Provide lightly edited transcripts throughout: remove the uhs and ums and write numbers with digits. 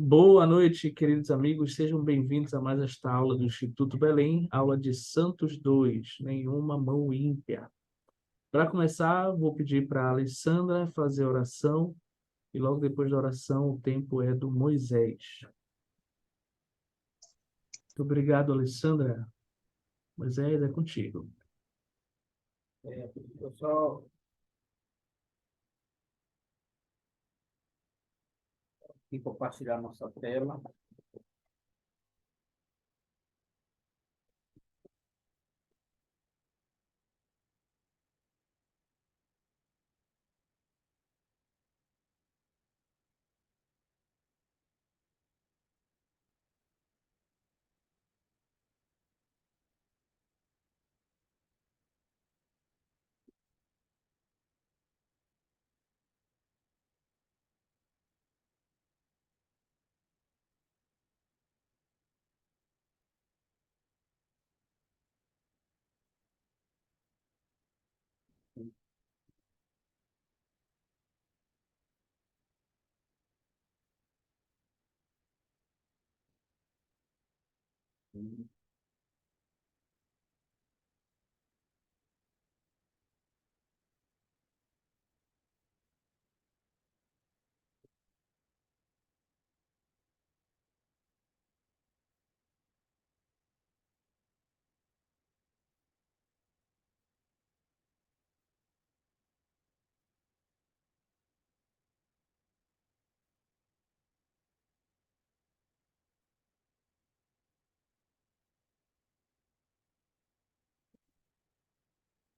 Boa noite, queridos amigos. Sejam bem-vindos a mais esta aula do Instituto Belém, aula de Santos 2, nenhuma mão ímpia. Para começar, vou pedir para a Alessandra fazer a oração e logo depois da oração o tempo é do Moisés. Muito obrigado, Alessandra. Moisés, é contigo. Eu só aqui compartilhar nossa tela.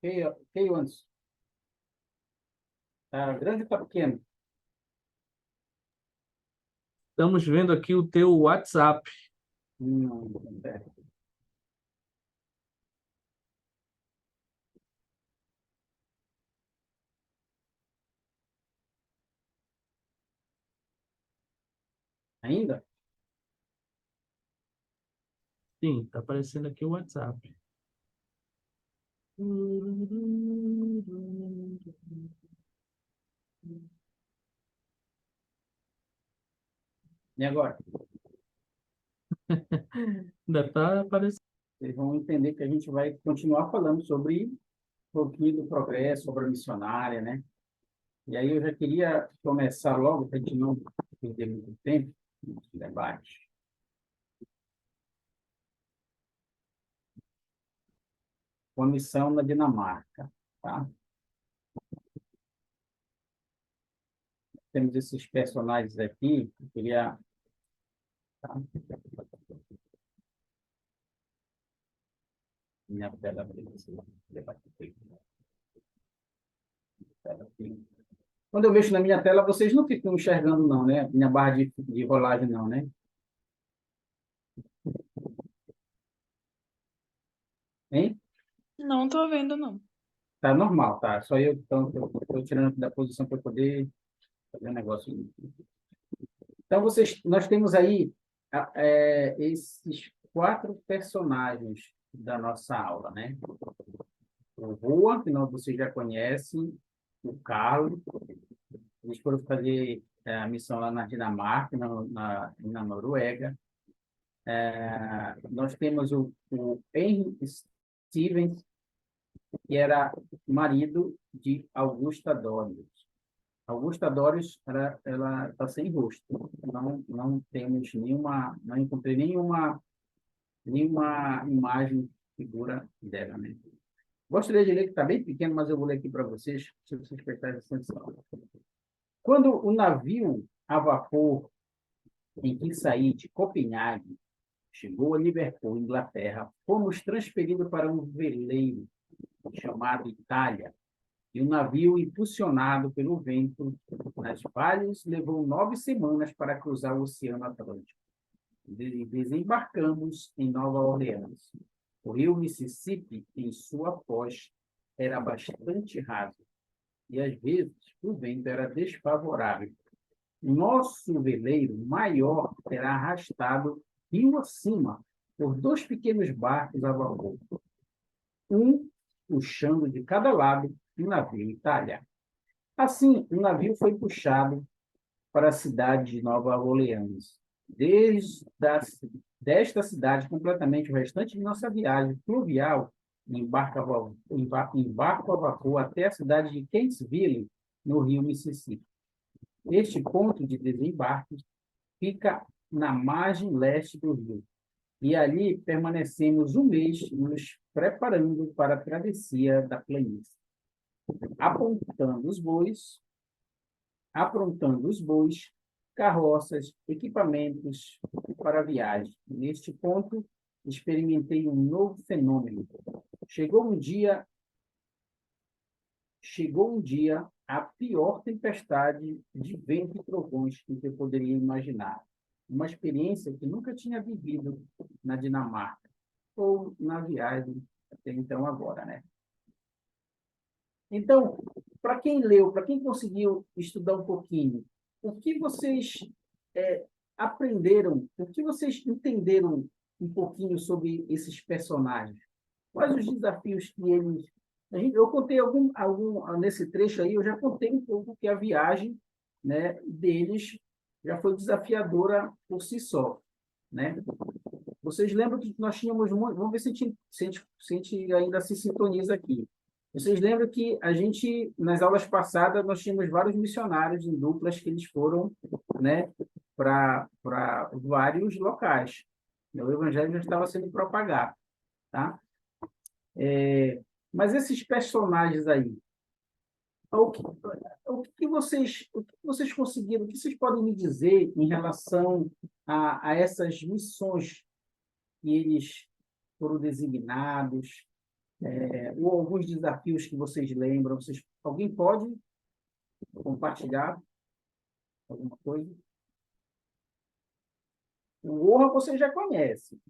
Ok, Anderson. Tá grande ou tá pequeno? Estamos vendo aqui o teu WhatsApp. É. Ainda? Sim, está aparecendo aqui o WhatsApp. E agora? Ainda está aparecendo. Vocês vão entender que a gente vai continuar falando sobre um pouquinho do progresso, sobre a missionária, né? E aí eu já queria começar logo, para a gente não perder muito tempo nesse debate. Com a missão na Dinamarca, tá? Temos esses personagens aqui, eu queria... Tá? Minha tela abriu, quando eu mexo na minha tela, vocês não ficam enxergando, não, né? Minha barra de rolagem, não, né? Hein? Não tô vendo, não. Tá normal, tá? Só eu, então, eu estou tirando aqui da posição para poder fazer um negócio. Então, nós temos aí esses quatro personagens da nossa aula, né? O Juan, que vocês já conhecem, o Carlos, eles foram fazer a missão lá na Dinamarca, na Noruega. Nós temos o Henry Stevens, que era marido de Augusta Dorius. Augusta Dorius, ela está sem rosto. Não temos nenhuma, não encontrei nenhuma imagem, figura dela, né? Gostaria de ler, que está bem pequeno, mas eu vou ler aqui para vocês, se vocês prestarem atenção. Quando o navio a vapor em que saí de Copenhague chegou a Liverpool, Inglaterra, fomos transferidos para um veleiro chamado Itália, e o navio, impulsionado pelo vento nas valhas, levou 9 semanas para cruzar o Oceano Atlântico. Desembarcamos em Nova Orleans. O rio Mississippi, em sua foz, era bastante raso, e às vezes o vento era desfavorável. Nosso veleiro maior era arrastado rio acima por 2 pequenos barcos a vapor, um puxando de cada lado o navio Itália. Assim, o navio foi puxado para a cidade de Nova Orleans. desde desta cidade completamente o restante de nossa viagem fluvial em barco a vapor até a cidade de Kentsville, no rio Mississippi. Este ponto de desembarque fica na margem leste do rio, e ali permanecemos um mês nos preparando para a travessia da planície, apontando os bois, aprontando os bois, carroças, equipamentos para a viagem. Neste ponto, experimentei um novo fenômeno. Chegou um dia, a pior tempestade de vento e trovões que eu poderia imaginar. Uma experiência que nunca tinha vivido na Dinamarca, ou na viagem até então agora, né? Então, para quem leu, para quem conseguiu estudar um pouquinho, o que vocês aprenderam, o que vocês entenderam um pouquinho sobre esses personagens? Quais os desafios que eles... Eu contei nesse trecho aí, eu já contei um pouco que a viagem, né, deles já foi desafiadora por si só, né? Vocês lembram que nós tínhamos... Vamos ver se a gente ainda se sintoniza aqui. Vocês lembram que nas aulas passadas, nós tínhamos vários missionários em duplas que eles foram, né, para vários locais. O evangelho já estava sendo propagado, tá? Mas esses personagens aí, o que vocês conseguiram, o que vocês podem me dizer em relação a essas missões que eles foram designados, ou alguns desafios que vocês lembram? Alguém pode compartilhar alguma coisa? O Orra você já conhece.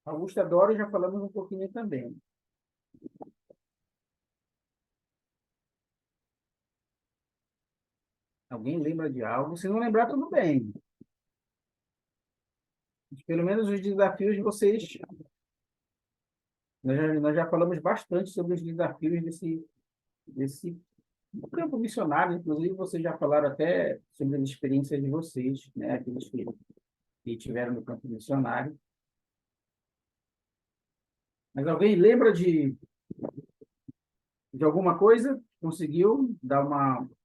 Augusta Dora já falamos um pouquinho também. Alguém lembra de algo? Se não lembrar, tudo bem. Pelo menos os desafios de vocês... Nós já falamos bastante sobre os desafios desse campo missionário. Inclusive, vocês já falaram até sobre as experiências de vocês, né? Aqueles que tiveram no campo missionário. Mas alguém lembra de alguma coisa? Conseguiu dar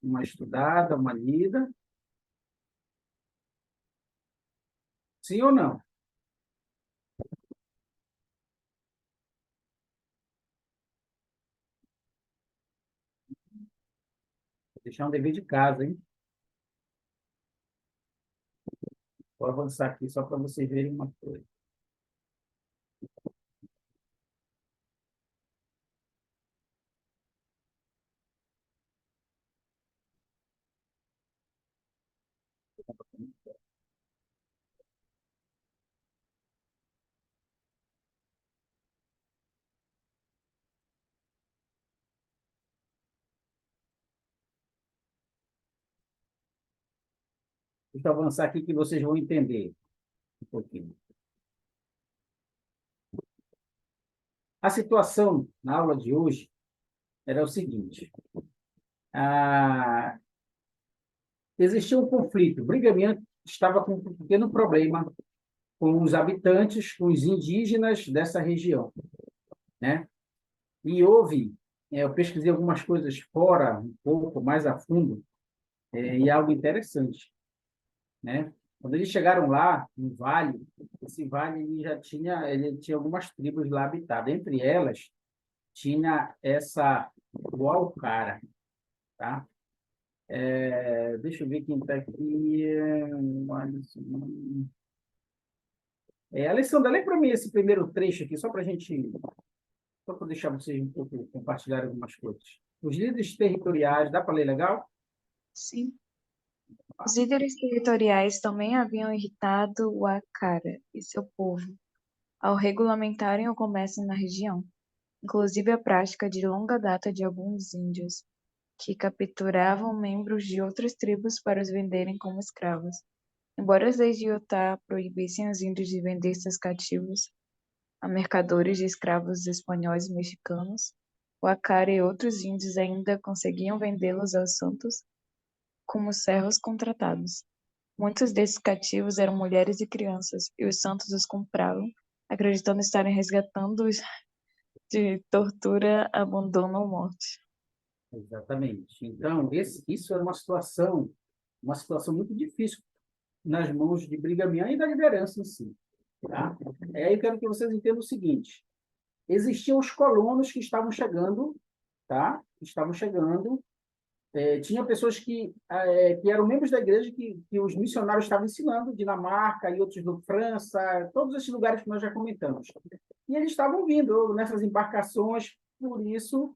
uma estudada, uma lida? Sim ou não? Vou deixar um dever de casa, hein? Vou avançar aqui só para vocês verem uma coisa. Deixa eu avançar aqui que vocês vão entender um pouquinho. A situação na aula de hoje era o seguinte. Existia um conflito. Brigham Young estava com um pequeno problema com os habitantes, com os indígenas dessa região, né? E eu pesquisei algumas coisas fora, um pouco mais a fundo, e algo interessante, né? Quando eles chegaram lá, no vale, esse vale ele tinha algumas tribos lá habitadas. Entre elas, tinha essa Guaucara, tá? Deixa eu ver quem está aqui. Alessandra, lê para mim esse primeiro trecho aqui, só para deixar vocês um pouco compartilhar algumas coisas. Os líderes territoriais, dá para ler legal? Sim. Os líderes territoriais também haviam irritado o Acara e seu povo ao regulamentarem o comércio na região, inclusive a prática de longa data de alguns índios que capturavam membros de outras tribos para os venderem como escravos. Embora as leis de Utah proibissem os índios de vender seus cativos a mercadores de escravos espanhóis e mexicanos, o Acara e outros índios ainda conseguiam vendê-los aos santos como servos contratados. Muitos desses cativos eram mulheres e crianças, e os santos os compravam, acreditando estarem resgatando-os de tortura, abandono ou morte. Exatamente. Então, isso era uma situação muito difícil nas mãos de Brigamian e da liderança em si. Tá? Aí eu quero que vocês entendam o seguinte: existiam os colonos que estavam chegando, tá? Estavam chegando. Tinha pessoas que eram membros da igreja que os missionários estavam ensinando, Dinamarca e outros do França, todos esses lugares que nós já comentamos. E eles estavam vindo nessas embarcações, por isso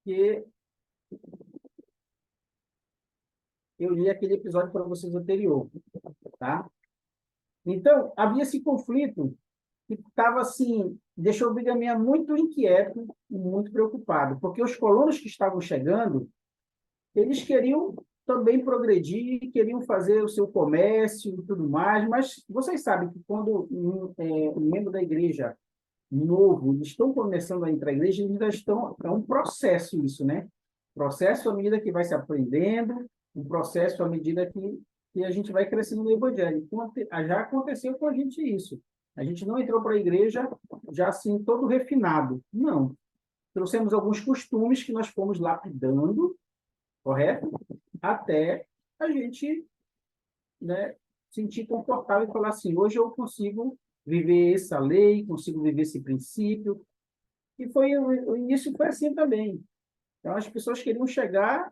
que eu li aquele episódio para vocês anterior, tá? Então, havia esse conflito que estava assim, deixou o Brigham Young muito inquieto e muito preocupado, porque os colonos que estavam chegando, eles queriam também progredir, queriam fazer o seu comércio e tudo mais, mas vocês sabem que quando um membro da igreja novo, eles estão começando a entrar na igreja, eles ainda estão, é um processo isso, né? Processo à medida que vai se aprendendo, um processo à medida que a gente vai crescendo no evangelho. Então, já aconteceu com a gente isso. A gente não entrou para a igreja já assim, todo refinado. Não. Trouxemos alguns costumes que nós fomos lapidando, correto? Até a gente, né, sentir confortável e falar assim, hoje eu consigo viver essa lei, consigo viver esse princípio. E o início foi assim também. Então, as pessoas queriam chegar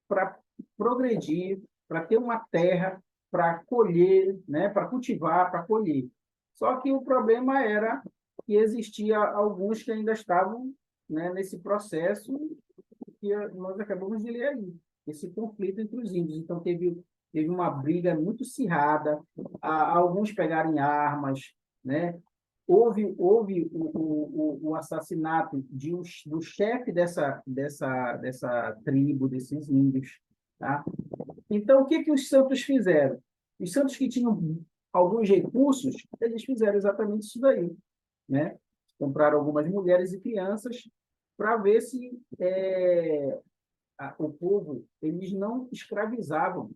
para progredir, para ter uma terra, para colher, né, para cultivar, para colher. Só que o problema era que existia alguns que ainda estavam, né, nesse processo que nós acabamos de ler aí, esse conflito entre os índios. Então, teve uma briga muito acirrada, alguns pegaram armas, né? Houve o assassinato do chefe dessa tribo, desses índios. Tá? Então, o que os santos fizeram? Os santos que tinham alguns recursos, eles fizeram exatamente isso daí. Né? Compraram algumas mulheres e crianças para ver se o povo eles não escravizavam,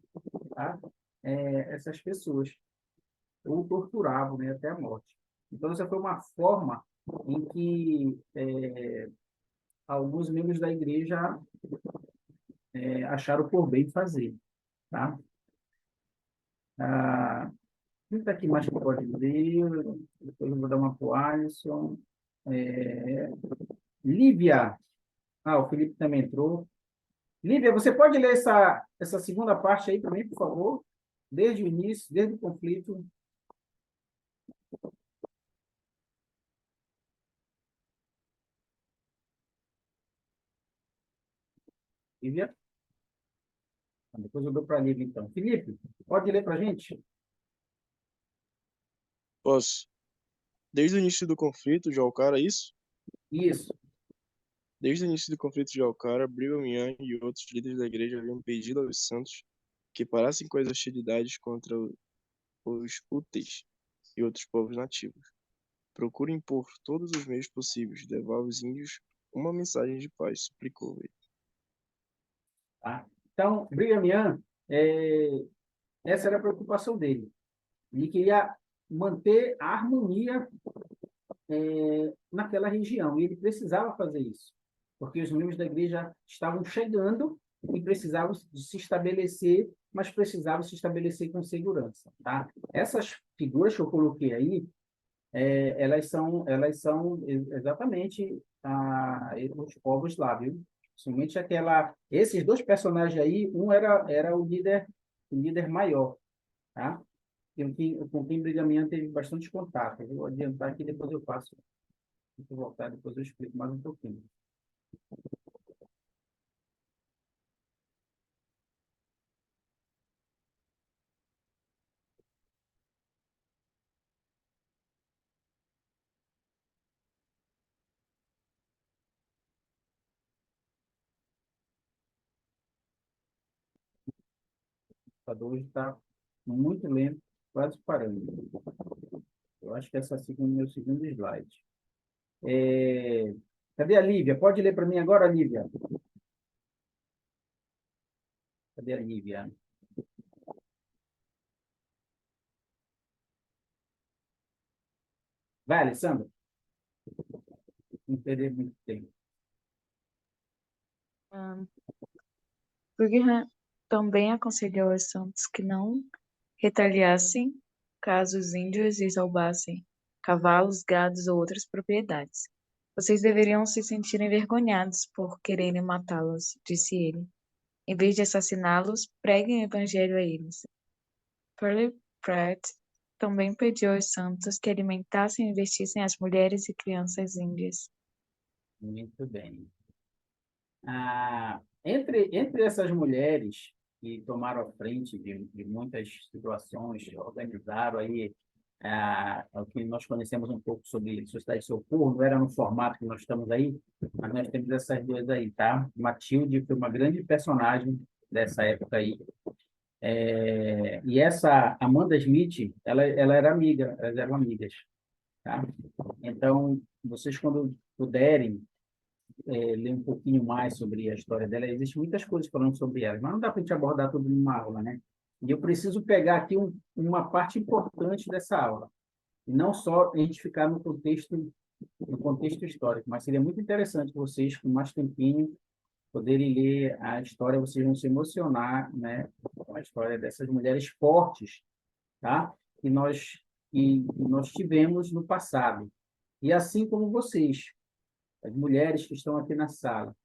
tá? Essas pessoas, ou torturavam, né, até a morte. Então, essa foi uma forma em que alguns membros da igreja acharam por bem fazer. Tá? Quem está aqui mais que pode ler? Depois eu vou dar uma para o Alisson. Lívia. O Felipe também entrou. Lívia, você pode ler essa segunda parte aí para mim, por favor? Desde o início, desde o conflito. Lívia? Depois eu dou para a Lívia, então. Felipe, pode ler para a gente? Posso. Desde o início do conflito de Alcara, isso? Isso. Desde o início do conflito de Alcara, Brigham Young e outros líderes da igreja haviam pedido aos santos que parassem com as hostilidades contra os úteis e outros povos nativos. Procurem por todos os meios possíveis levar aos índios uma mensagem de paz, suplicou ele. Tá? Então, Brigham Young, essa era a preocupação dele. Ele queria manter a harmonia naquela região, e ele precisava fazer isso, porque os membros da igreja estavam chegando e precisavam se estabelecer, mas precisavam se estabelecer com segurança. Tá? Essas figuras que eu coloquei aí, elas são exatamente os povos lá, viu? Somente esses dois personagens aí, um era o líder maior, tá? Com quem Brigham Young teve bastante contato. Eu vou adiantar aqui, depois eu passo. Deixa eu voltar, depois eu explico mais um pouquinho. O computador hoje está muito lento, quase parando. Eu acho que esse é o meu segundo slide. Cadê a Lívia? Pode ler para mim agora, Lívia? Cadê a Lívia? Vai, Alessandra, não perder muito tempo. Ah, Brigham também aconselhou aos santos que não retaliassem caso os índios lhes roubassem cavalos, gados ou outras propriedades. Vocês deveriam se sentir envergonhados por quererem matá-los, disse ele. Em vez de assassiná-los, preguem o evangelho a eles. Pearl Pratt também pediu aos santos que alimentassem e vestissem as mulheres e crianças índias. Muito bem. Entre essas mulheres que tomaram a frente de muitas situações, organizaram aí o que nós conhecemos um pouco sobre Sociedade de Socorro, não era no formato que nós estamos aí, mas nós temos essas duas aí, tá? Matilde foi uma grande personagem dessa época aí. E essa Amanda Smith, ela era amiga, elas eram amigas, tá? Então, vocês quando puderem ler um pouquinho mais sobre a história dela, existem muitas coisas falando sobre ela, mas não dá para a gente abordar tudo numa aula, né? E eu preciso pegar aqui uma parte importante dessa aula, e não só a gente ficar no contexto histórico, mas seria muito interessante vocês, com mais tempinho, poderem ler a história, vocês vão se emocionar, né, com a história dessas mulheres fortes, tá? Que nós tivemos no passado. E assim como vocês, as mulheres que estão aqui na sala,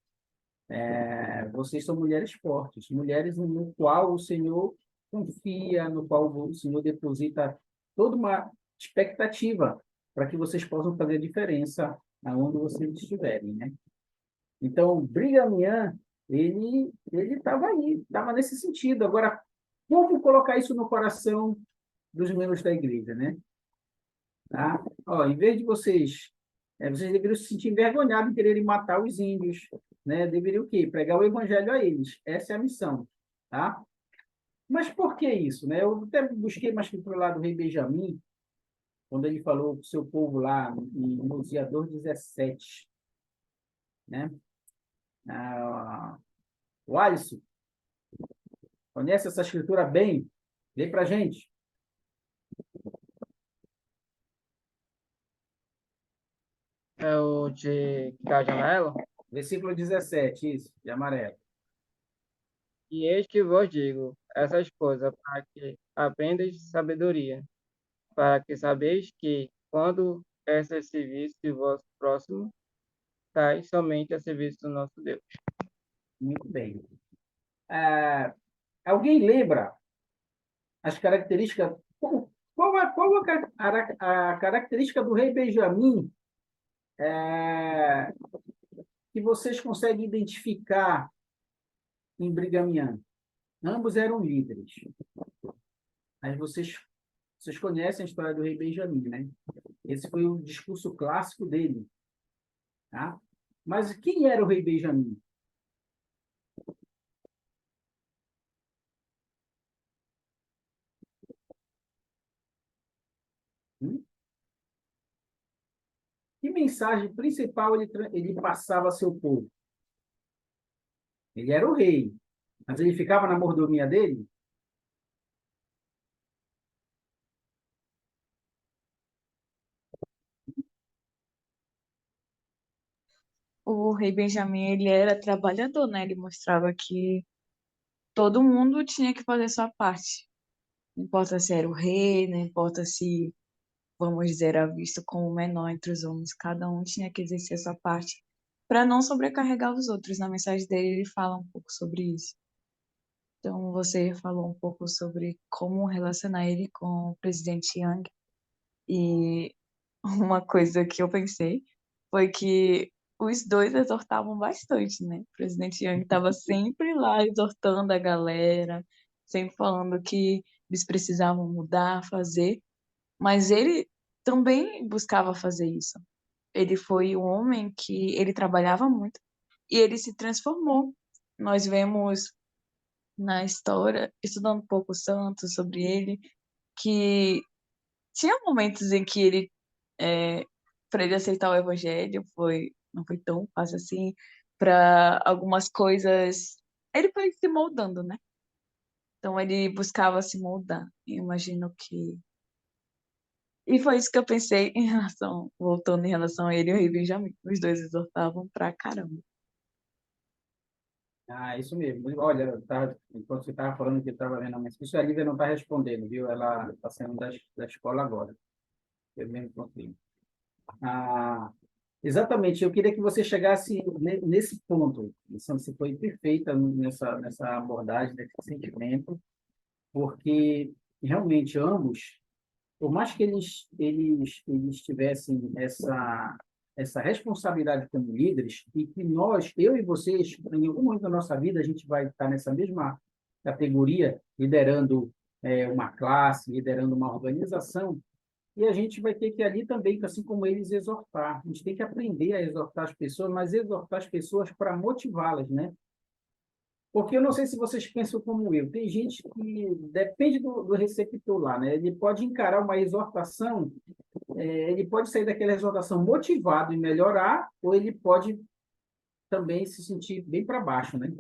vocês são mulheres fortes, mulheres no qual o Senhor confia, no qual o Senhor deposita toda uma expectativa para que vocês possam fazer a diferença aonde vocês estiverem, né? Então, Brigham Young, ele estava aí, estava nesse sentido. Agora, como colocar isso no coração dos membros da igreja, né? Tá? Ó, em vez de vocês deveriam se sentir envergonhados de quererem matar os índios, né? Deveriam o quê? Pregar o evangelho a eles. Essa é a missão, tá? Mas por que isso, né? Eu até busquei mais para o lado do rei Benjamim, quando ele falou com o seu povo lá em Museador 17, né? O Alisson, conhece essa escritura bem? Lê para a gente. É o de Cade Amarelo. Versículo 17, isso, de amarelo. E eis que vos digo essas coisas para que aprendas sabedoria, para que sabeis que, quando é serviço de vosso próximo, estáis somente a serviço do nosso Deus. Muito bem. Alguém lembra as características? Qual a característica do rei Benjamim que vocês conseguem identificar em Brigham Young? Ambos eram líderes. Mas vocês conhecem a história do rei Benjamim, né? Esse foi o discurso clássico dele. Tá? Mas quem era o rei Benjamim? Que mensagem principal ele passava ao seu povo? Ele era o rei, mas ele ficava na mordomia dele? O rei Benjamim, ele era trabalhador, né? Ele mostrava que todo mundo tinha que fazer sua parte. Não importa se era o rei, não importa se, vamos dizer, era visto como o menor entre os homens. Cada um tinha que exercer sua parte para não sobrecarregar os outros. Na mensagem dele, ele fala um pouco sobre isso. Então, você falou um pouco sobre como relacionar ele com o presidente Yang. E uma coisa que eu pensei foi que os dois exortavam bastante, né? O presidente Yang estava sempre lá exortando a galera, sempre falando que eles precisavam mudar, fazer, mas ele também buscava fazer isso. Ele foi um homem que ele trabalhava muito e ele se transformou. Nós vemos na história, estudando um pouco Santos sobre ele, que tinha momentos em que ele, para ele aceitar o evangelho, não foi tão fácil assim. Para algumas coisas, ele foi se moldando, né? Então ele buscava se moldar. Eu imagino que E foi isso que eu pensei em relação, voltando em relação a ele e o rei Benjamim. Os dois exortavam pra caramba. Ah, isso mesmo. Olha, tá, enquanto você estava falando que eu estava vendo a mensagem, isso a Lívia não está respondendo, viu? Ela está saindo da escola agora. Eu mesmo confio. Ah, exatamente. Eu queria que você chegasse nesse ponto. Você foi perfeita nessa abordagem desse sentimento, porque realmente ambos, por mais que eles tivessem essa responsabilidade como líderes, e que nós, eu e vocês, em algum momento da nossa vida, a gente vai estar nessa mesma categoria, liderando uma classe, liderando uma organização, e a gente vai ter que ali também, assim como eles, exortar. A gente tem que aprender a exortar as pessoas, mas exortar as pessoas para motivá-las, né? Porque eu não sei se vocês pensam como eu. Tem gente que depende do receptor lá, né? Ele pode encarar uma exortação, ele pode sair daquela exortação motivado em melhorar, ou ele pode também se sentir bem para baixo, né?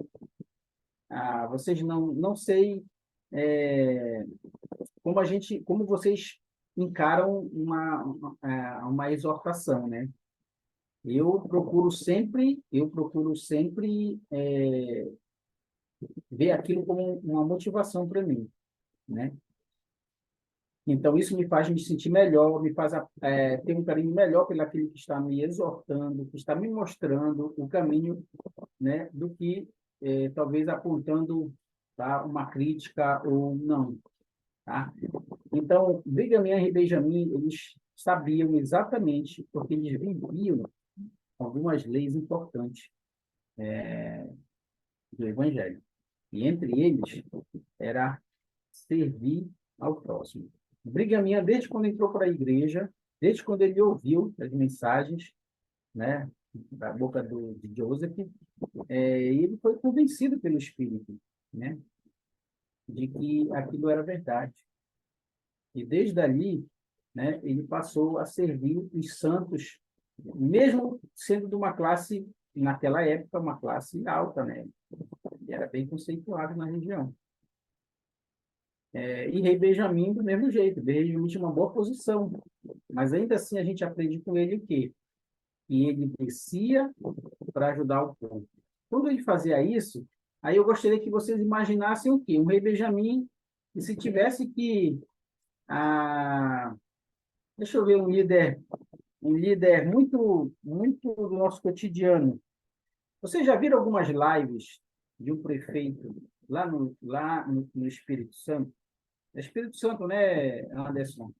Ah, vocês não sei é, como vocês encaram uma exortação, né? Eu procuro sempre ver aquilo como uma motivação para mim, né? Então, isso me faz me sentir melhor, me faz ter um carinho melhor pelo aquele que está me exortando, que está me mostrando o caminho, né, do que talvez apontando, tá, uma crítica ou não. Tá? Então, Brigham Young e Benjamin, eles sabiam exatamente, porque eles viviam algumas leis importantes do Evangelho. E entre eles era servir ao próximo. Brigham Young, desde quando entrou para a igreja, desde quando ele ouviu as mensagens, né, da boca de Joseph, ele foi convencido pelo Espírito, né, de que aquilo era verdade. E desde ali, né, ele passou a servir os santos, mesmo sendo de uma classe, naquela época, uma classe alta, né? Ele era bem conceituado na região. E Rei Benjamim, do mesmo jeito, Rei Benjamim tinha uma boa posição, mas ainda assim a gente aprende com ele o quê? Que ele descia para ajudar o povo. Quando ele fazia isso, aí eu gostaria que vocês imaginassem o quê? Um Rei Benjamim, que se tivesse que... Ah, deixa eu ver um líder muito, muito do nosso cotidiano. Vocês já viram algumas lives de um prefeito lá no Espírito Santo? É Espírito Santo, né, Anderson?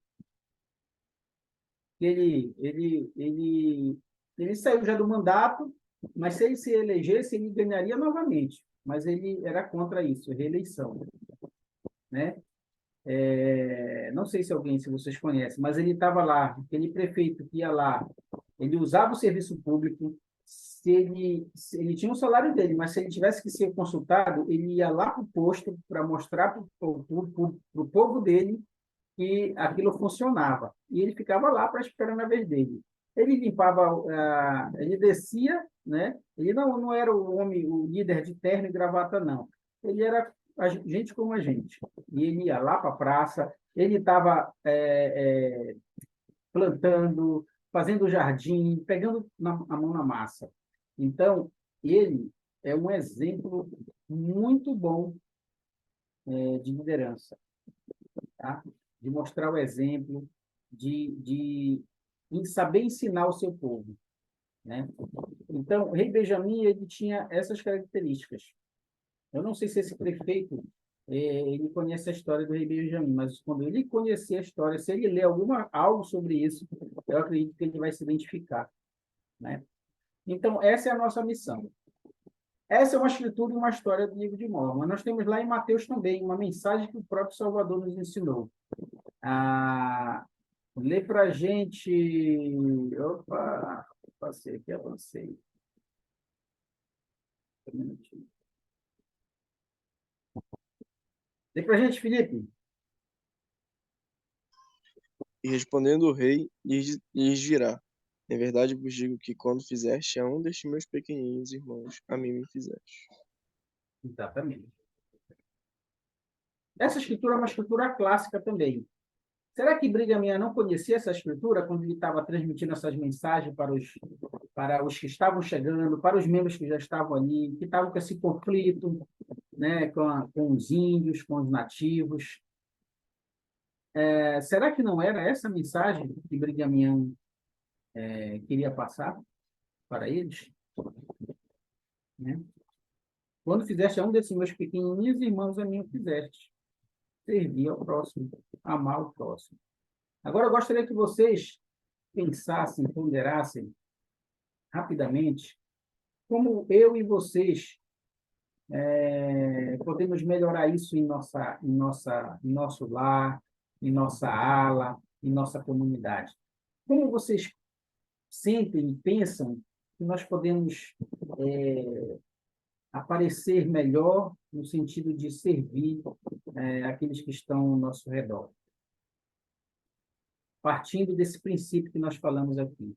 Ele saiu já do mandato, mas se ele se elegesse, ele ganharia novamente. Mas ele era contra isso, reeleição, né? Não sei se vocês conhecem, mas ele estava lá, aquele prefeito que ia lá, ele usava o serviço público, se ele tinha um salário dele, mas se ele tivesse que ser consultado, ele ia lá para o posto para mostrar para o povo dele que aquilo funcionava. E ele ficava lá para esperar na vez dele. Ele limpava, ele descia, né? Ele não era o homem, o líder de terno e gravata, não. Ele era gente como a gente. E ele ia lá para a praça, ele estava plantando, fazendo jardim, pegando a mão na massa. Então, ele é um exemplo muito bom de liderança, tá? De mostrar o exemplo, de saber ensinar o seu povo, né? Então, o rei Benjamim, ele tinha essas características. Eu não sei se esse prefeito ele conhece a história do rei Benjamim, mas quando ele conhecer a história, se ele ler algo sobre isso, eu acredito que ele vai se identificar, né? Então, essa é a nossa missão. Essa é uma escritura e uma história do livro de Mórmon. Nós temos lá em Mateus também uma mensagem que o próprio Salvador nos ensinou. Lê para a gente. Opa, passei aqui, avancei. Um minutinho. Lê para a gente, Felipe. E respondendo o rei, lhes dirá: em verdade vos digo que quando fizeste a um destes meus pequeninos irmãos, a mim me fizeste. Exatamente. Essa escritura é uma escritura clássica também. Será que Brigham Young não conhecia essa escritura quando ele estava transmitindo essas mensagens para os que estavam chegando, para os membros que já estavam ali, que estavam com esse conflito, né, com os índios, com os nativos? Será que não era essa mensagem que Brigham Young queria passar para eles? Né? Quando fizeste a um desses meus pequenininhos irmãos, a mim o fizeste. Servir ao próximo, amar o próximo. Agora, eu gostaria que vocês pensassem, ponderassem rapidamente como eu e vocês podemos melhorar isso em nosso lar, em nossa ala, em nossa comunidade. Como vocês sentem e pensam que nós podemos aparecer melhor no sentido de servir aqueles que estão ao nosso redor? Partindo desse princípio que nós falamos aqui,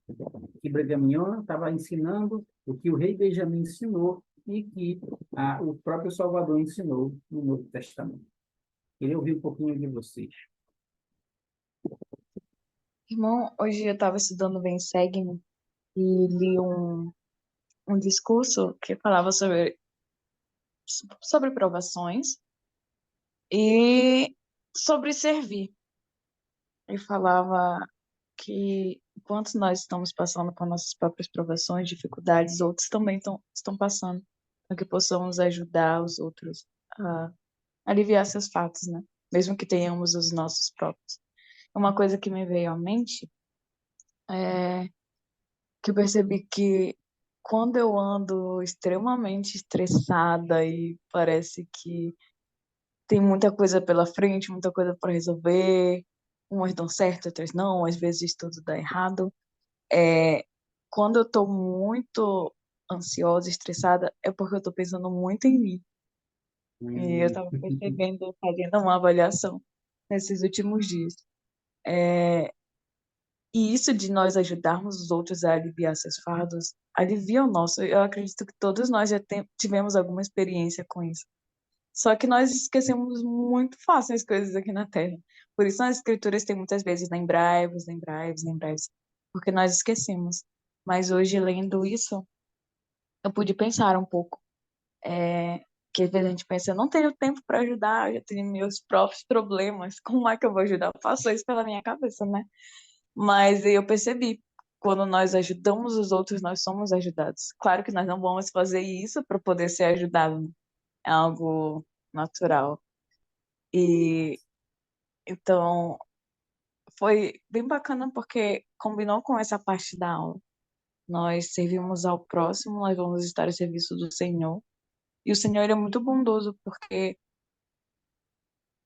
que Brigham Young estava ensinando o que o rei Benjamim ensinou e que o próprio Salvador ensinou no Novo Testamento. Queria ouvir um pouquinho de vocês. Irmão, hoje eu estava estudando Ben Segni e li um discurso que falava sobre provações e sobre servir. Ele falava que enquanto nós estamos passando por nossas próprias provações, dificuldades, outros também estão passando, para que possamos ajudar os outros a aliviar seus fatos, né? Mesmo que tenhamos os nossos próprios. Uma coisa que me veio à mente é que eu percebi que quando eu ando extremamente estressada e parece que tem muita coisa pela frente, muita coisa para resolver, umas dão certo, outras não, às vezes tudo dá errado. Quando eu estou muito ansiosa, estressada, é porque eu estou pensando muito em mim. E eu estava percebendo, fazendo uma avaliação nesses últimos dias. E isso de nós ajudarmos os outros a aliviar seus fardos, alivia o nosso. Eu acredito que todos nós já tivemos alguma experiência com isso. Só que nós esquecemos muito fácil as coisas aqui na Terra. Por isso nas escrituras tem muitas vezes lembrai-vos, lembrai-vos, lembrai-vos, porque nós esquecemos. Mas hoje, lendo isso, eu pude pensar um pouco. Que às vezes a gente pensa, eu não tenho tempo para ajudar, eu já tenho meus próprios problemas, como é que eu vou ajudar? Passou isso pela minha cabeça, né? Mas eu percebi, quando nós ajudamos os outros, nós somos ajudados. Claro que nós não vamos fazer isso para poder ser ajudado, né? É algo natural. E então foi bem bacana porque combinou com essa parte da aula. Nós servimos ao próximo, nós vamos estar a serviço do Senhor. E o Senhor ele é muito bondoso porque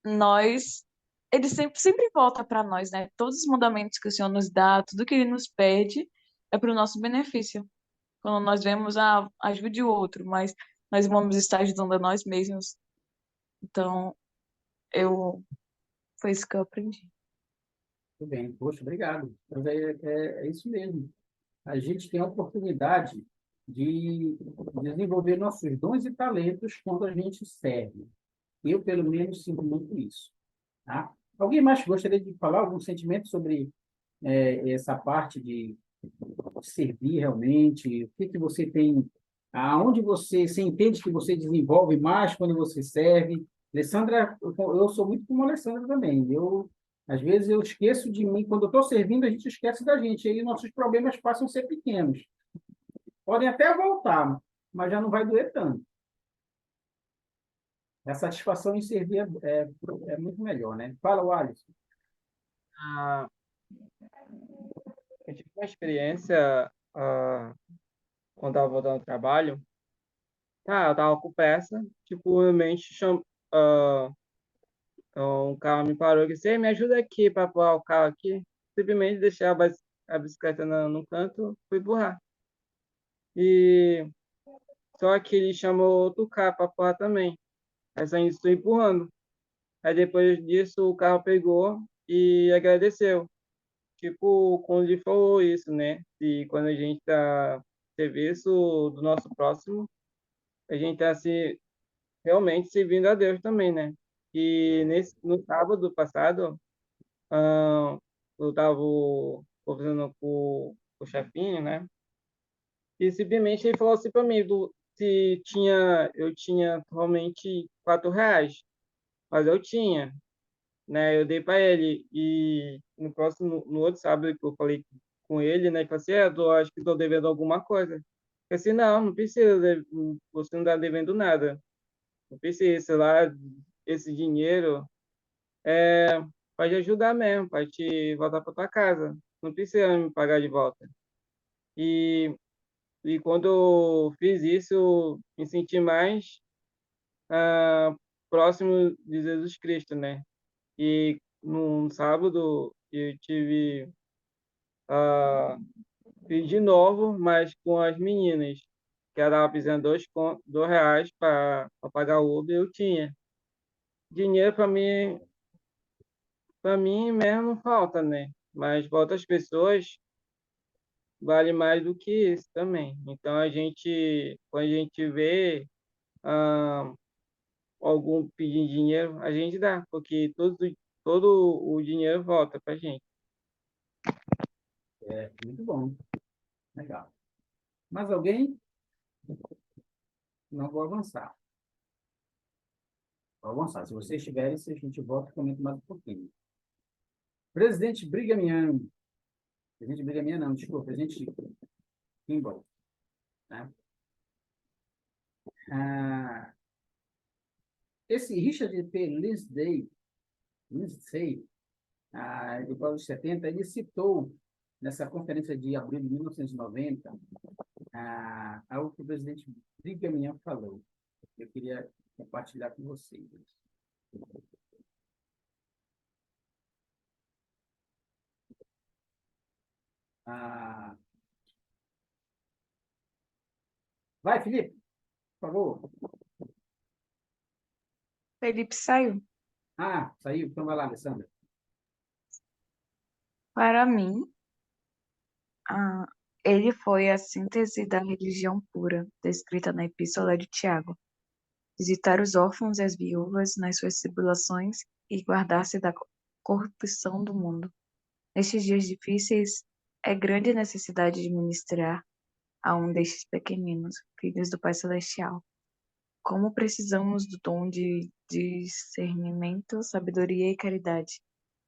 nós ele sempre volta para nós, né? Todos os mandamentos que o Senhor nos dá, tudo que ele nos pede é para o nosso benefício. Quando nós vemos, ajude o outro, mas nós vamos estar ajudando a nós mesmos. Então, foi isso que eu aprendi. Muito bem, poxa, obrigado. Mas é isso mesmo. A gente tem a oportunidade de desenvolver nossos dons e talentos quando a gente serve. Eu, pelo menos, sinto muito isso. Tá? Alguém mais gostaria de falar algum sentimento sobre essa parte de servir realmente? O que que você tem, aonde você entende que você desenvolve mais quando você serve? Alessandra, eu sou muito como a Alessandra também. Às vezes eu esqueço de mim, quando eu estou servindo, a gente esquece da gente, e aí nossos problemas passam a ser pequenos. Podem até voltar, mas já não vai doer tanto. A satisfação em servir é muito melhor, né? Fala, Alisson. Ah, eu tive uma experiência quando estava voltando ao trabalho. Tá, eu tava com pressa, tipo, realmente um carro me parou e disse, "Ei, me ajuda aqui para pôr o carro aqui." Simplesmente deixei a bicicleta no canto, fui empurrar. E só que ele chamou outro carro para pôr também. Aí só estou empurrando. Aí depois disso o carro pegou e agradeceu. Tipo, quando ele falou isso, né? E quando a gente tá serviço do nosso próximo, a gente tá realmente servindo a Deus também, né? E no sábado passado, eu estava conversando com o chefinho, né? E simplesmente ele falou assim para mim, se eu tinha atualmente R$ 4, mas eu tinha, né? Eu dei para ele e no outro sábado que eu falei com ele, né? Ele falou assim, eu acho que estou devendo alguma coisa. Eu disse, não, não precisa, você não está devendo nada. Não precisa, sei lá, esse dinheiro pode ajudar mesmo, para te voltar para tua casa. Não precisa me pagar de volta. E, e quando eu fiz isso, eu me senti mais próximo de Jesus Cristo, né? E num sábado eu ah, fiz de novo, mas com as meninas, que ela estava precisando R$ 2 para pagar o Uber, eu tinha. Dinheiro para mim mesmo não falta, né? Mas para outras pessoas vale mais do que isso também. Então quando a gente vê ah, algum pedindo dinheiro, a gente dá, porque todo o dinheiro volta para a gente. Muito bom. Legal. Mais alguém? Não vou avançar. Vou avançar. Se vocês tiverem, se a gente volta e comenta mais um pouquinho. Presidente Brigham Young. Presidente Brigham Young, não, desculpa. Presidente Kimball. Né? Esse Richard P. Lindsay, depois dos 70, ele citou, nessa conferência de abril de 1990, algo que o presidente Brigham Young falou. Eu queria compartilhar com vocês. Vai, Felipe, por favor. Felipe saiu. Saiu. Então vai lá, Alessandra. Para mim, ah, ele foi a síntese da religião pura, descrita na Epístola de Tiago. Visitar os órfãos e as viúvas nas suas tribulações e guardar-se da corrupção do mundo. Nestes dias difíceis, é grande necessidade de ministrar a um destes pequeninos, filhos do Pai Celestial. Como precisamos do dom de discernimento, sabedoria e caridade,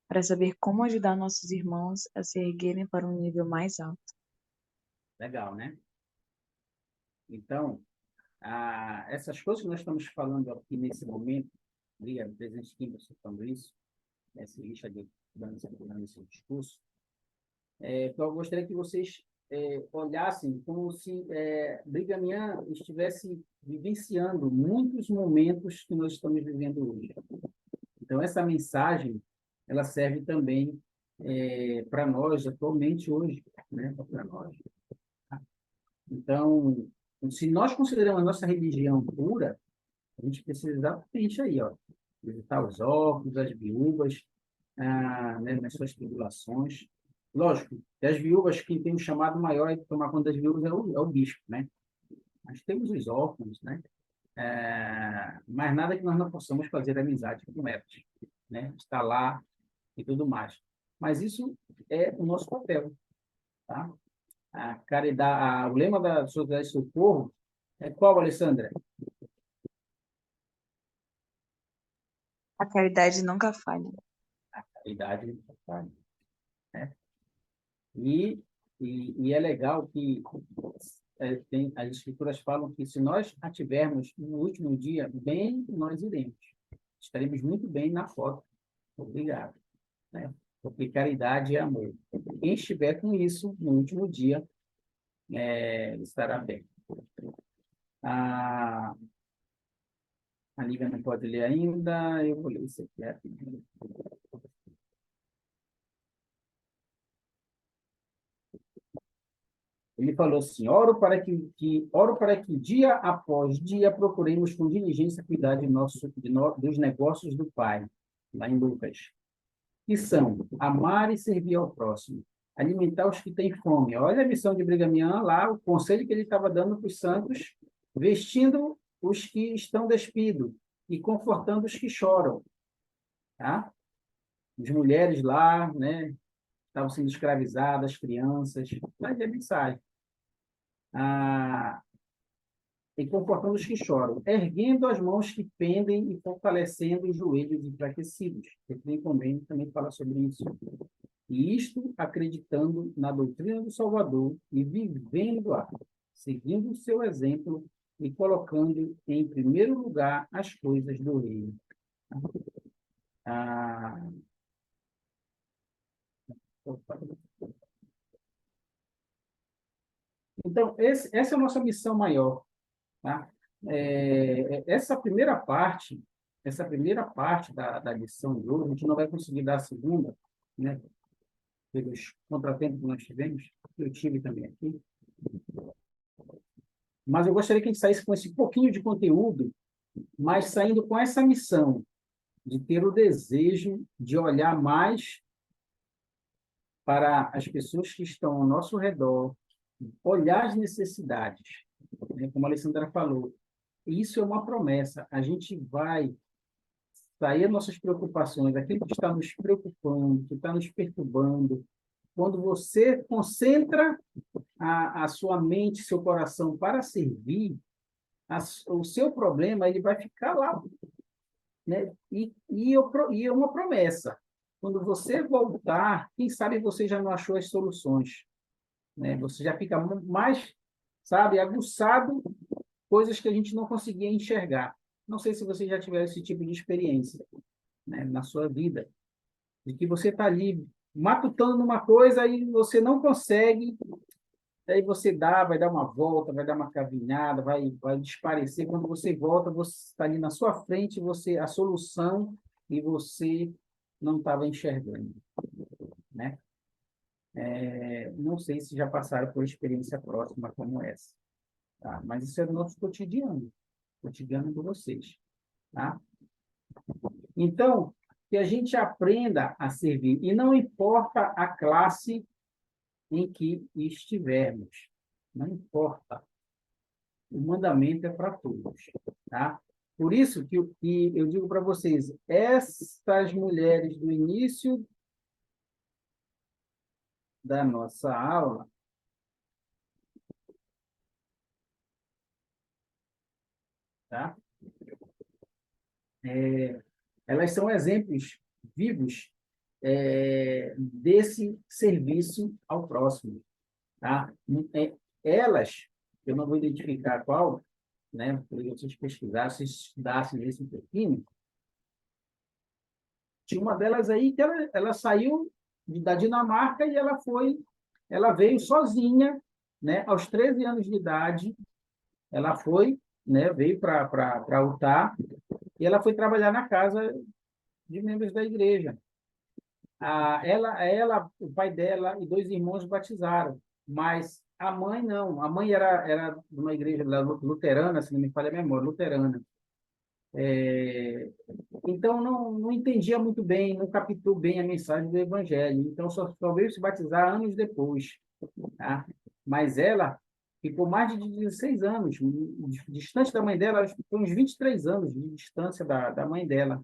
para saber como ajudar nossos irmãos a se erguerem para um nível mais alto. Legal, né? Então, essas coisas que nós estamos falando aqui nesse momento, o presidente Kimball citando isso, esse Richard dando esse discurso, então eu gostaria que vocês olhassem como se Brigham Young estivesse vivenciando muitos momentos que nós estamos vivendo hoje. Então, essa mensagem, ela serve também para nós, atualmente, hoje, né? Para nós. Então, se nós consideramos a nossa religião pura, a gente precisa exatamente aí, ó, visitar os órfãos, as viúvas, né, nas suas tribulações. Lógico, que as viúvas, quem tem um chamado maior de tomar conta das viúvas é o bispo, né? Mas temos os órfãos, né? Mas nada que nós não possamos fazer amizade com elas, né? Estar lá e tudo mais. Mas isso é o nosso papel, tá? A caridade, o lema da Sociedade de Socorro é qual, Alessandra? A caridade nunca falha. Caridade, né? E é legal que as escrituras falam que se nós a tivermos no último dia, bem nós iremos. Estaremos muito bem na foto. Obrigado. Né? Porque caridade é amor. Quem estiver com isso no último dia, estará bem. A Lívia não pode ler ainda, eu vou ler isso aqui rapidinho. Ele falou assim: oro para que dia após dia procuremos com diligência cuidar dos negócios do Pai, lá em Lucas, que são amar e servir ao próximo, alimentar os que têm fome. Olha a missão de Brigham Young lá, o conselho que ele estava dando para os santos, vestindo os que estão despidos e confortando os que choram. Tá? as mulheres lá, né, estavam sendo escravizadas, as crianças, mas é mensagem. Ah, e confortando os que choram, erguendo as mãos que pendem e fortalecendo os joelhos enfraquecidos. Ele também fala sobre isso. E isto acreditando na doutrina do Salvador e vivendo-a, seguindo o seu exemplo e colocando em primeiro lugar as coisas do reino. Ah, então, essa é a nossa missão maior, tá? Essa primeira parte da lição de hoje, a gente não vai conseguir dar a segunda, né? Pelos contratempos que nós tivemos, que eu tive também aqui. Mas eu gostaria que a gente saísse com esse pouquinho de conteúdo, mas saindo com essa missão de ter o desejo de olhar mais para as pessoas que estão ao nosso redor, olhar as necessidades, né? Como a Alessandra falou, isso é uma promessa. A gente vai sair das nossas preocupações, aquilo que está nos preocupando, que está nos perturbando. Quando você concentra a sua mente, seu coração para servir, o seu problema ele vai ficar lá, né? E é uma promessa. Quando você voltar, quem sabe você já não achou as soluções, né? Você já fica mais, sabe, aguçado, coisas que a gente não conseguia enxergar. Não sei se você já tiver esse tipo de experiência, né, na sua vida, de que você está ali matutando numa coisa e você não consegue, aí você vai dar uma volta, vai dar uma caminhada, vai desaparecer. Quando você volta, você está ali na sua frente, a solução, e você não estava enxergando, né? Não sei se já passaram por experiência próxima como essa, tá? Mas isso é o nosso cotidiano de vocês, tá? Então, que a gente aprenda a servir, e não importa a classe em que estivermos, não importa. O mandamento é para todos, tá? Por isso que eu digo para vocês, estas mulheres do início da nossa aula, tá? Elas são exemplos vivos desse serviço ao próximo, tá? Elas, eu não vou identificar qual, né? Porque vocês pesquisassem, estudassem esse um pouquinho, tinha uma delas aí que ela saiu da Dinamarca e ela veio sozinha, né? Aos 13 anos de idade, ela foi, né? Veio para Utah e ela foi trabalhar na casa de membros da igreja. O pai dela e dois irmãos batizaram, mas a mãe não. A mãe era de uma igreja luterana, se não me falha a memória, luterana. Então, não entendia muito bem, não captou bem a mensagem do Evangelho. Então, só veio se batizar anos depois, tá? Mas ela ficou mais de 16 anos, distante da mãe dela, acho que foi uns 23 anos de distância da mãe dela,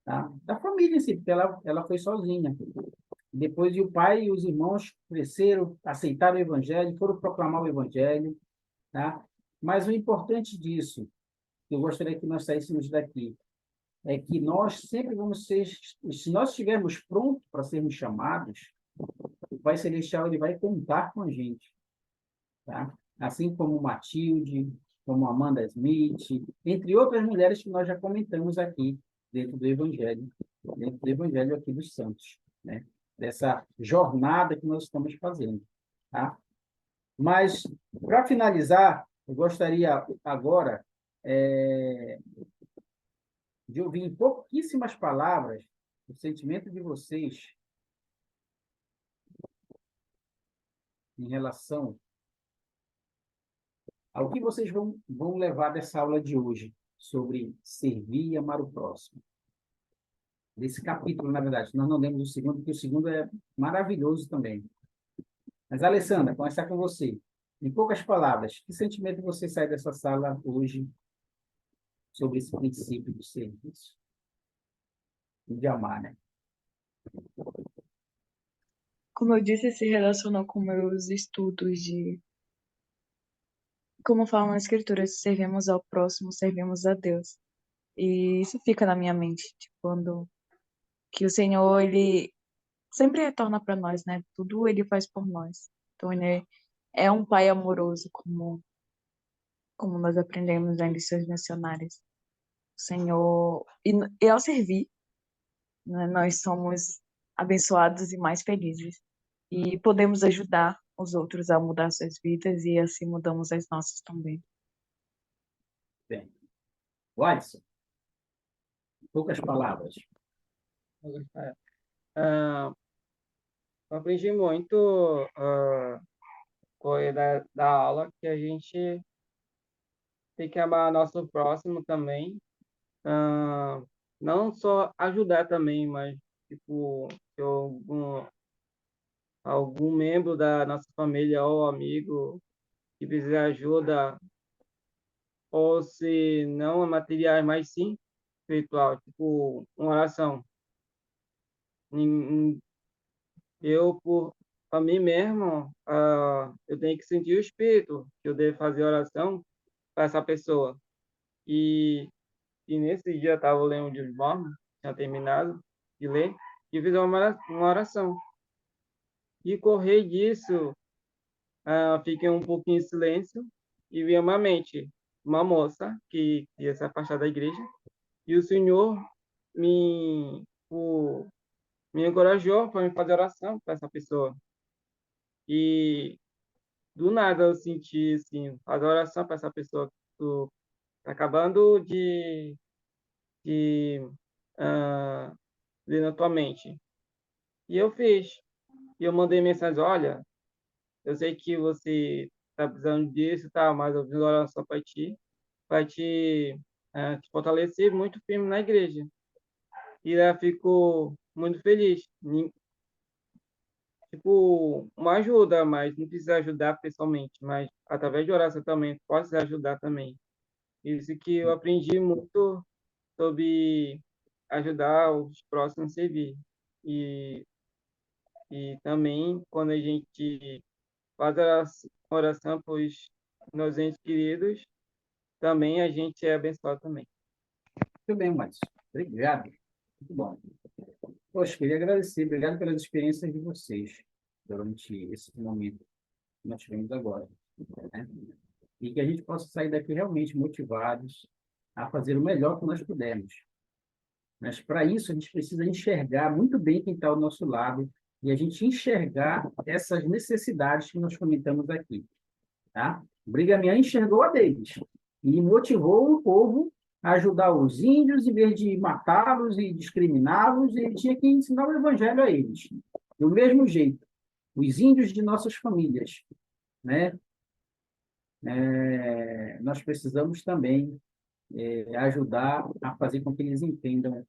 tá? Da família em si, porque ela foi sozinha. Depois, o pai e os irmãos cresceram, aceitaram o Evangelho, foram proclamar o Evangelho, tá? Mas o importante disso, que eu gostaria que nós saíssemos daqui, é que nós sempre vamos ser, se nós estivermos prontos para sermos chamados, o Pai Celestial ele vai contar com a gente, tá? Assim como Matilde, como Amanda Smith, entre outras mulheres que nós já comentamos aqui dentro do Evangelho aqui dos Santos, né? Dessa jornada que nós estamos fazendo, tá? Mas, para finalizar, eu gostaria agora de ouvir em pouquíssimas palavras o sentimento de vocês em relação ao que vocês vão levar dessa aula de hoje sobre servir e amar o próximo. Desse capítulo, na verdade, nós não lemos o segundo, porque o segundo é maravilhoso também. Mas, Alessandra, começar com você. Em poucas palavras, que sentimento você sai dessa sala hoje sobre esse princípio do serviço e de amar, né? Como eu disse, se relacionou com meus estudos de, como fala na Escritura, se servimos ao próximo, servimos a Deus. E isso fica na minha mente, tipo, quando que o Senhor, ele sempre retorna para nós, né? Tudo ele faz por nós. Então, ele é um pai amoroso, como nós aprendemos em lições missionárias. O Senhor, e ao servir, né, nós somos abençoados e mais felizes. E podemos ajudar os outros a mudar suas vidas e assim mudamos as nossas também. Bem, Watson, poucas palavras. Ah, eu aprendi muito foi da aula que a gente tem que amar nosso próximo também. Ah, não só ajudar também, mas, tipo, se algum membro da nossa família ou amigo que precisa de ajuda, ou se não é materiais, mas sim espiritual, tipo, uma oração. Em- Eu, para mim mesmo, eu tenho que sentir o espírito, que eu devo fazer oração para essa pessoa. E, e nesse dia eu estava lendo o livro de Mormon, tinha terminado de ler, e fiz uma oração. E correr disso, fiquei um pouquinho em silêncio e vi uma mente, uma moça que ia se afastar da igreja, e o Senhor me encorajou para me fazer oração para essa pessoa. E do nada eu senti, assim, fazer oração para essa pessoa que tu tá acabando de ah, ler na tua mente. E eu fiz. E eu mandei mensagem, olha, eu sei que você está precisando disso, tá, mas eu fiz oração para ti, para te fortalecer muito firme na igreja. E ela ficou muito feliz. Tipo, uma ajuda, mas não precisa ajudar pessoalmente, mas através de oração também pode ajudar também. Isso que eu aprendi muito sobre ajudar os próximos a servir. E, e também, quando a gente faz a oração para os nossos entes queridos, também a gente é abençoado também. Muito bem, Watson. Obrigado. Muito bom. Poxa, queria agradecer. Obrigado pelas experiências de vocês durante esse momento que nós tivemos agora, né? E que a gente possa sair daqui realmente motivados a fazer o melhor que nós pudermos. Mas para isso a gente precisa enxergar muito bem quem está ao nosso lado e a gente enxergar essas necessidades que nós comentamos aqui, tá? O Brigham Young enxergou a deles e motivou o povo a ajudar os índios em vez de matá-los e discriminá-los, ele tinha que ensinar o evangelho a eles. Do mesmo jeito, os índios de nossas famílias, né? Nós precisamos também ajudar a fazer com que eles entendam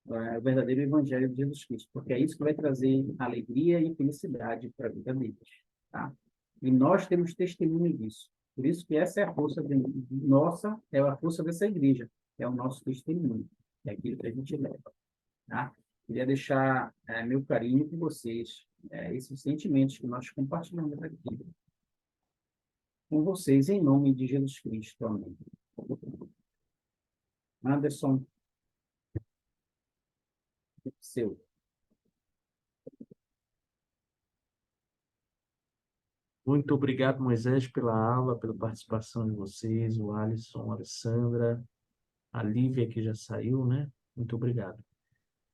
o verdadeiro evangelho de Jesus Cristo, porque é isso que vai trazer alegria e felicidade para a vida deles, tá? E nós temos testemunho disso. Por isso que essa é a força nossa, é a força dessa igreja, é o nosso testemunho, é aquilo que a gente leva, tá? Queria deixar meu carinho com vocês, esses sentimentos que nós compartilhamos aqui com vocês, em nome de Jesus Cristo. Amém. Anderson, seu. Muito obrigado, Moisés, pela aula, pela participação de vocês, o Alisson, a Alessandra, a Lívia, que já saiu, né? Muito obrigado.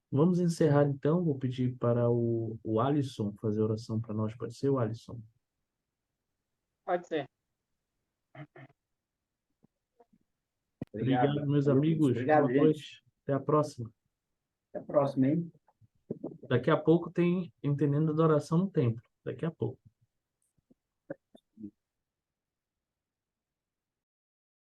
Vamos encerrar, então. Vou pedir para o Alisson fazer a oração para nós. Pode ser, o Alisson? Pode ser. Obrigado, meus Valeu, amigos. obrigado, Boa gente. noite. Até a próxima. Até a próxima, hein? Daqui a pouco tem Entendendo a Adoração no Templo. Daqui a pouco.